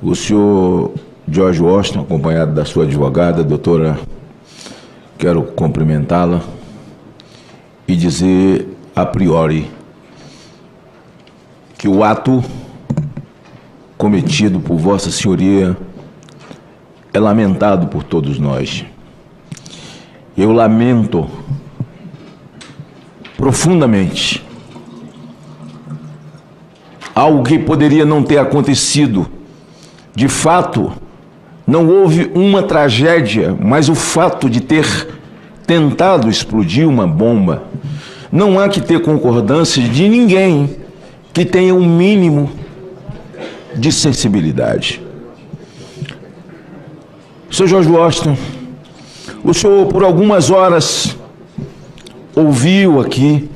O senhor George Washington, acompanhado da sua advogada, doutora, quero cumprimentá-la e dizer a priori que o ato cometido por Vossa Senhoria é lamentado por todos nós. Eu lamento profundamente algo que poderia não ter acontecido. De fato, não houve uma tragédia, mas o fato de ter tentado explodir uma bomba, não há que ter concordância de ninguém que tenha um mínimo de sensibilidade. Sr. George Washington, o senhor por algumas horas ouviu aqui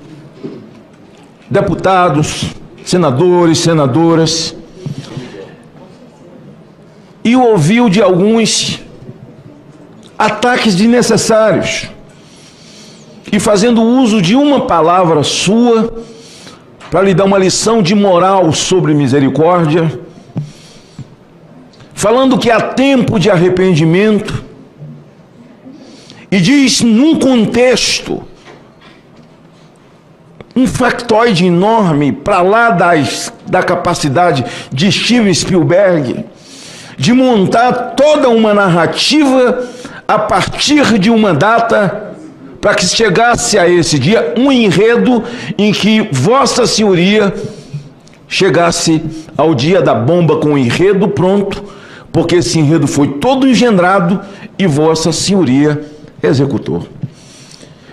deputados, senadores, senadoras, e ouviu de alguns ataques desnecessários, e fazendo uso de uma palavra sua para lhe dar uma lição de moral sobre misericórdia, falando que há tempo de arrependimento, e diz num contexto, um factoide enorme, para lá da capacidade de Steven Spielberg, de montar toda uma narrativa a partir de uma data, para que chegasse a esse dia um enredo em que Vossa Senhoria chegasse ao dia da bomba com o enredo pronto, porque esse enredo foi todo engendrado e Vossa Senhoria executou.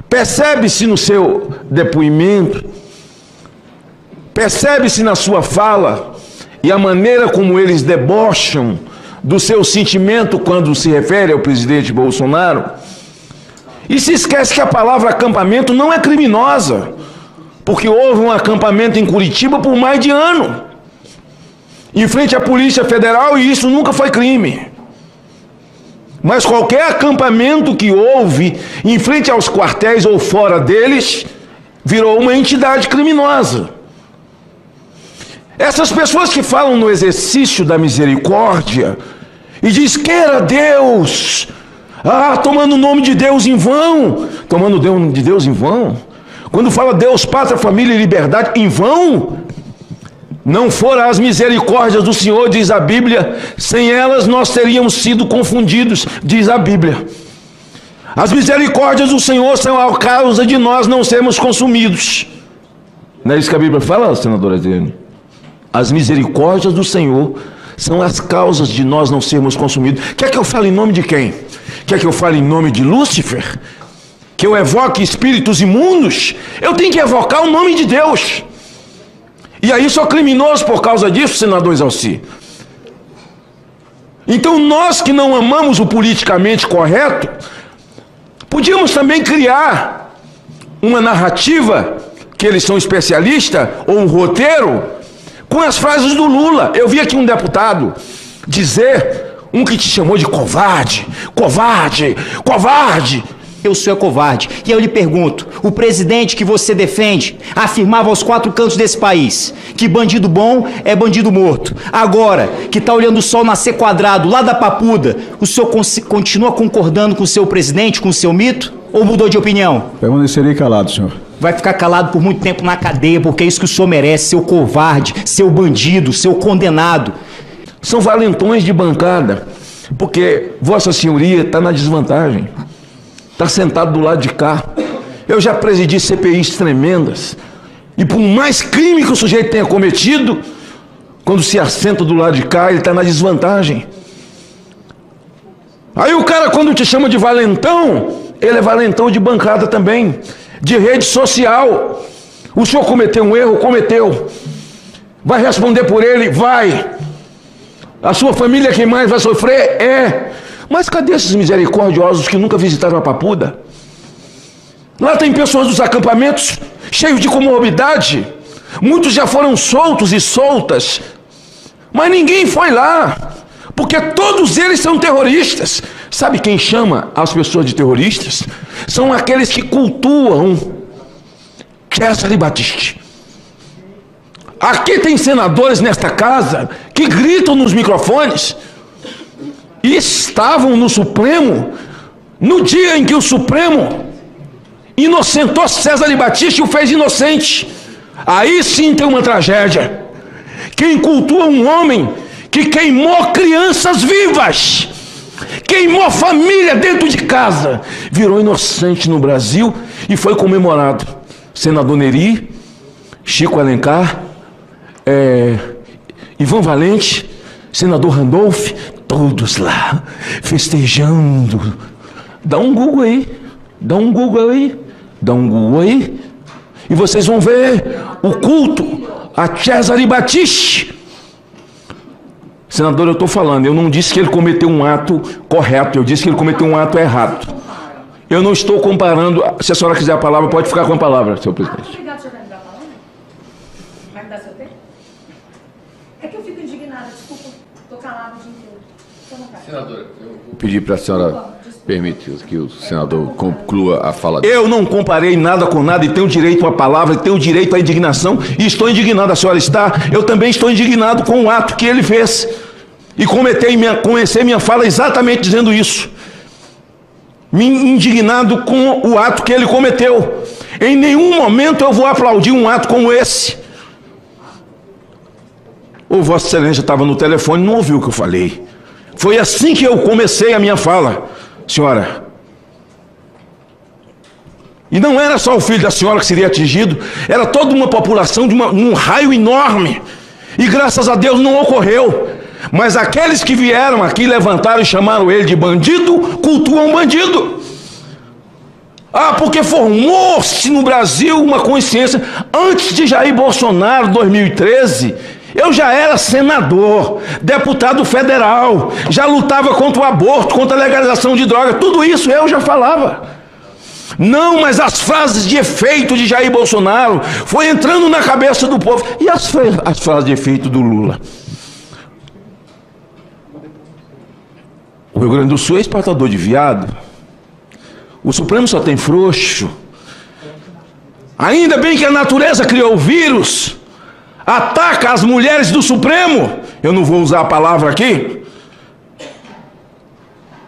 Percebe-se no seu depoimento, percebe-se na sua fala e a maneira como eles debocham do seu sentimento quando se refere ao presidente Bolsonaro, e se esquece que a palavra acampamento não é criminosa, porque houve um acampamento em Curitiba por mais de ano, em frente à Polícia Federal, e isso nunca foi crime. Mas qualquer acampamento que houve em frente aos quartéis ou fora deles, virou uma entidade criminosa. Essas pessoas que falam no exercício da misericórdia e diz queira Deus, tomando o nome de Deus em vão, tomando o nome de Deus em vão, quando fala Deus, pátria, família e liberdade, em vão, não foram as misericórdias do Senhor, diz a Bíblia, sem elas nós teríamos sido confundidos, diz a Bíblia. As misericórdias do Senhor são a causa de nós não sermos consumidos. Não é isso que a Bíblia fala, senadora Adriane? As misericórdias do Senhor são as causas de nós não sermos consumidos. Quer que eu fale em nome de quem? Quer que eu fale em nome de Lúcifer? Que eu evoque espíritos imundos? Eu tenho que evocar o nome de Deus. E aí sou criminoso por causa disso, senador Exalci. Então nós que não amamos o politicamente correto, podíamos também criar uma narrativa, que eles são especialistas, ou um roteiro, com as frases do Lula. Eu vi aqui um deputado dizer, um que te chamou de covarde, covarde, covarde. O senhor é covarde. E eu lhe pergunto, o presidente que você defende afirmava aos quatro cantos desse país que bandido bom é bandido morto. Agora, que está olhando o sol nascer quadrado lá da Papuda, o senhor continua concordando com o seu presidente, com o seu mito? Ou mudou de opinião? Permanecerei calado, senhor. Vai ficar calado por muito tempo na cadeia, porque é isso que o senhor merece, seu covarde, seu bandido, seu condenado. São valentões de bancada, porque Vossa Senhoria está na desvantagem. Está sentado do lado de cá. Eu já presidi CPIs tremendas. E por mais crime que o sujeito tenha cometido, quando se assenta do lado de cá, ele está na desvantagem. Aí o cara, quando te chama de valentão, ele é valentão de bancada também, de rede social. O senhor cometeu um erro? Cometeu. Vai responder por ele? Vai. A sua família é quem mais vai sofrer? É. Mas cadê esses misericordiosos que nunca visitaram a Papuda? Lá tem pessoas dos acampamentos cheios de comorbidade. Muitos já foram soltos e soltas. Mas ninguém foi lá. Porque todos eles são terroristas. Sabe quem chama as pessoas de terroristas? São aqueles que cultuam Cesare Battisti. Aqui tem senadores nesta casa que gritam nos microfones e estavam no Supremo no dia em que o Supremo inocentou César de Batista e o fez inocente. Aí sim tem uma tragédia. Quem cultua um homem que queimou crianças vivas, queimou família dentro de casa, virou inocente no Brasil e foi comemorado. Senador Neri, Chico Alencar, Ivan Valente, senador Randolph, todos lá, festejando. Dá um Google aí, dá um Google aí, dá um Google aí, e vocês vão ver o culto a César de Batista. Senador, eu estou falando, eu não disse que ele cometeu um ato correto, eu disse que ele cometeu um ato errado. Eu não estou comparando. Se a senhora quiser a palavra, pode ficar com a palavra, senhor presidente. Obrigado, senhor, vai me dar a palavra? Vai me dar seu tempo? É que eu fico indignada, desculpa, estou calado o dia inteiro. Senadora, eu vou pedir para a senhora permitir que o senador conclua a fala dele. Eu não comparei nada com nada e tenho direito à palavra, tenho direito à indignação e estou indignado. A senhora está? Eu também estou indignado com o ato que ele fez. E comecei minha fala exatamente dizendo isso. Indignado com o ato que ele cometeu. Em nenhum momento eu vou aplaudir um ato como esse. O Vossa Excelência estava no telefone, não ouviu o que eu falei. Foi assim que eu comecei a minha fala, senhora. E não era só o filho da senhora que seria atingido, era toda uma população de um raio enorme. E graças a Deus não ocorreu. Mas aqueles que vieram aqui, levantaram e chamaram ele de bandido, cultuam bandido. Ah, porque formou-se no Brasil uma consciência. Antes de Jair Bolsonaro, 2013, eu já era senador, deputado federal, já lutava contra o aborto, contra a legalização de drogas, tudo isso eu já falava. Não, mas as frases de efeito de Jair Bolsonaro foi entrando na cabeça do povo. E as frases de efeito do Lula? O Rio Grande do Sul é exportador de viado. O Supremo só tem frouxo. Ainda bem que a natureza criou o vírus. Ataca as mulheres do Supremo. Eu não vou usar a palavra aqui.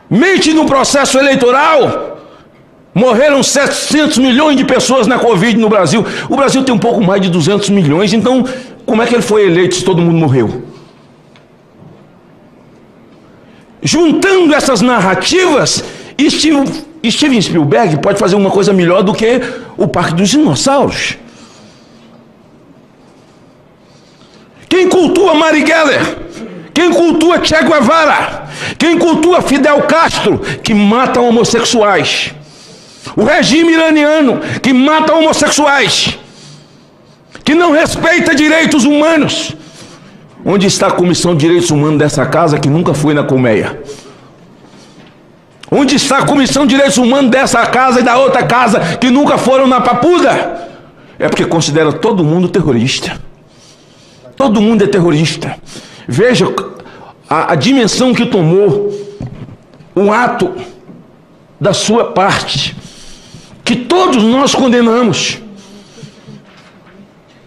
Mente no processo eleitoral. Morreram 700 milhões de pessoas na Covid no Brasil. O Brasil tem um pouco mais de 200 milhões. Então, como é que ele foi eleito se todo mundo morreu? Juntando essas narrativas, Steven Spielberg pode fazer uma coisa melhor do que o Parque dos Dinossauros. Quem cultua Marighella, quem cultua Che Guevara, quem cultua Fidel Castro, que mata homossexuais, o regime iraniano, que mata homossexuais, que não respeita direitos humanos. Onde está a Comissão de Direitos Humanos dessa casa que nunca foi na colmeia? Onde está a Comissão de Direitos Humanos dessa casa e da outra casa que nunca foram na Papuda? É porque considera todo mundo terrorista. Todo mundo é terrorista. Veja a dimensão que tomou o ato da sua parte, que todos nós condenamos.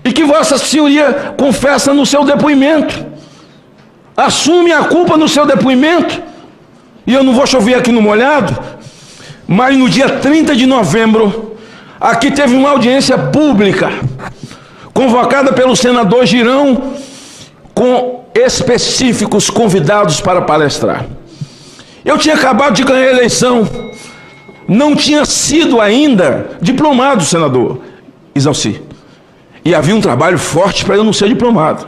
E que Vossa Senhoria confessa no seu depoimento, assume a culpa no seu depoimento. E eu não vou chover aqui no molhado, mas no dia 30 de novembro, aqui teve uma audiência pública, convocada pelo senador Girão, com específicos convidados para palestrar. Eu tinha acabado de ganhar a eleição, não tinha sido ainda diplomado, senador Isalci. E havia um trabalho forte para eu não ser diplomado.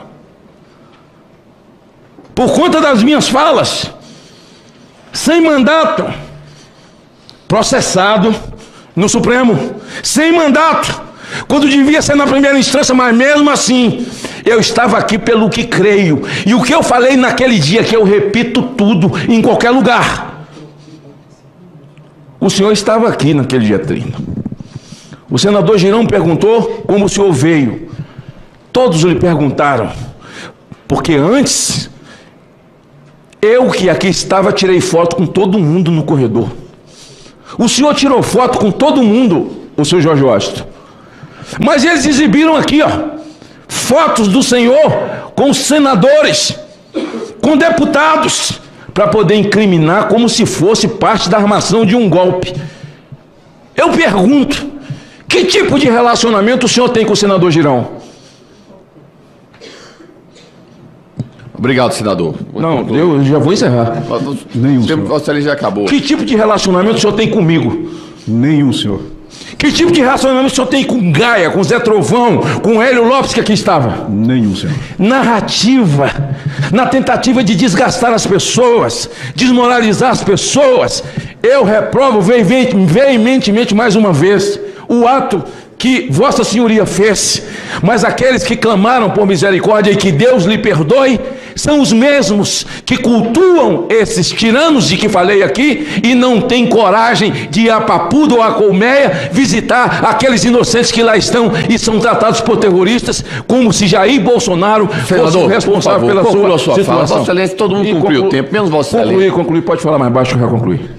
Por conta das minhas falas, sem mandato, processado no Supremo, sem mandato, quando devia ser na primeira instância, mas mesmo assim, eu estava aqui pelo que creio. E o que eu falei naquele dia, que eu repito tudo, em qualquer lugar. O senhor estava aqui naquele dia 30. O senador Girão perguntou como o senhor veio. Todos lhe perguntaram, porque antes, eu que aqui estava, tirei foto com todo mundo no corredor. O senhor tirou foto com todo mundo, o senhor Jorge Washington. Mas eles exibiram aqui, ó, fotos do senhor com senadores, com deputados, para poder incriminar como se fosse parte da armação de um golpe. Eu pergunto, que tipo de relacionamento o senhor tem com o senador Girão? Obrigado, senador. Não, eu já vou encerrar. Nenhum, O tempo senhor. vossa ali já acabou. Que tipo de relacionamento o senhor tem comigo? Nenhum, senhor. Que tipo de relacionamento o senhor tem com Gaia, com Zé Trovão, com Hélio Lopes que aqui estava? Nenhum, senhor. Narrativa, na tentativa de desgastar as pessoas, desmoralizar as pessoas. Eu reprovo veementemente mais uma vez o ato que Vossa Senhoria fez, mas aqueles que clamaram por misericórdia e que Deus lhe perdoe, são os mesmos que cultuam esses tiranos de que falei aqui e não têm coragem de ir a Papudo ou a Colmeia visitar aqueles inocentes que lá estão e são tratados por terroristas, como se Jair Bolsonaro fosse o responsável pela conclua sua sua fala. situação. Vossa Excelência, todo mundo E cumpriu o tempo, menos Vossa Excelência. Concluir, pode falar mais baixo que eu já concluí.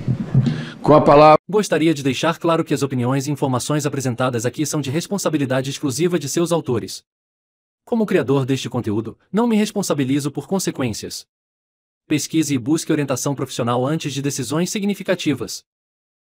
Com a palavra... Gostaria de deixar claro que as opiniões e informações apresentadas aqui são de responsabilidade exclusiva de seus autores. Como criador deste conteúdo, não me responsabilizo por consequências. Pesquise e busque orientação profissional antes de decisões significativas.